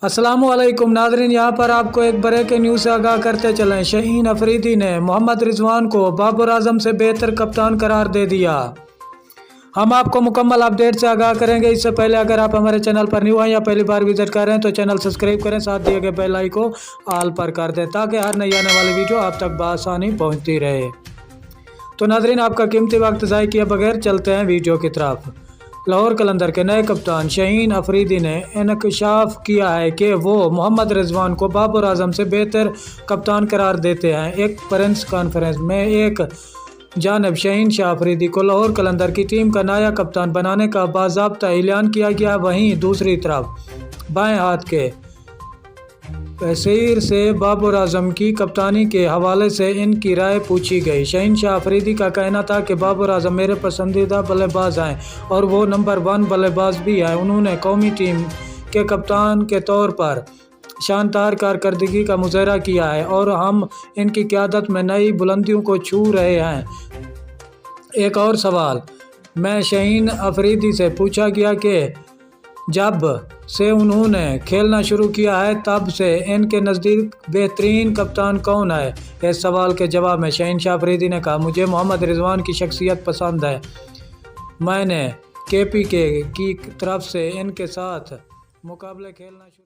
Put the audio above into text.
अस्सलामुअलैकुम नाज़रीन, यहाँ पर आपको एक ब्रेकिंग न्यूज़ से आगाह करते चलें। शाहीन अफरीदी ने मोहम्मद रिजवान को बाबर आजम से बेहतर कप्तान करार दे दिया। हम आपको मुकम्मल अपडेट से आगाह करेंगे। इससे पहले अगर आप हमारे चैनल पर न्यू हैं या पहली बार विजिट कर रहे हैं तो चैनल सब्सक्राइब करें, साथ दिए गए बेल आइकन को ऑल पर कर दें ताकि हर नई आने वाली वीडियो आप तक बआसानी पहुँचती रहे। तो नाज़रीन, आपका कीमती वक्त ज़ाय किए बगैर चलते हैं वीडियो की तरफ। लाहौर कलंदर के नए कप्तान शाहीन अफरीदी ने इंकशाफ किया है कि वो मोहम्मद रिजवान को बाबर आजम से बेहतर कप्तान करार देते हैं। एक प्रेस कॉन्फ्रेंस में एक जानब शाहीन शाह अफरीदी को लाहौर कलंदर की टीम का नया कप्तान बनाने का बाज़ाब्ता ऐलान किया गया, वहीं दूसरी तरफ बाएं हाथ के पेसर से बाबर आजम की कप्तानी के हवाले से इनकी राय पूछी गई। शाहीन शाह अफरीदी का कहना था कि बाबर आजम मेरे पसंदीदा बल्लेबाज हैं और वो नंबर 1 बल्लेबाज भी हैं। उन्होंने कौमी टीम के कप्तान के तौर पर शानदार कारकर्दगी का मुजाहरा किया है और हम इनकी क़यादत में नई बुलंदियों को छू रहे हैं। एक और सवाल में शाहीन अफरीदी से पूछा गया कि जब से उन्होंने खेलना शुरू किया है तब से इनके नज़दीक बेहतरीन कप्तान कौन है। इस सवाल के जवाब में शाहीन शाह अफरीदी ने कहा, मुझे मोहम्मद रिजवान की शख्सियत पसंद है। मैंने KPK की तरफ से इनके साथ मुकाबले खेलना शुरू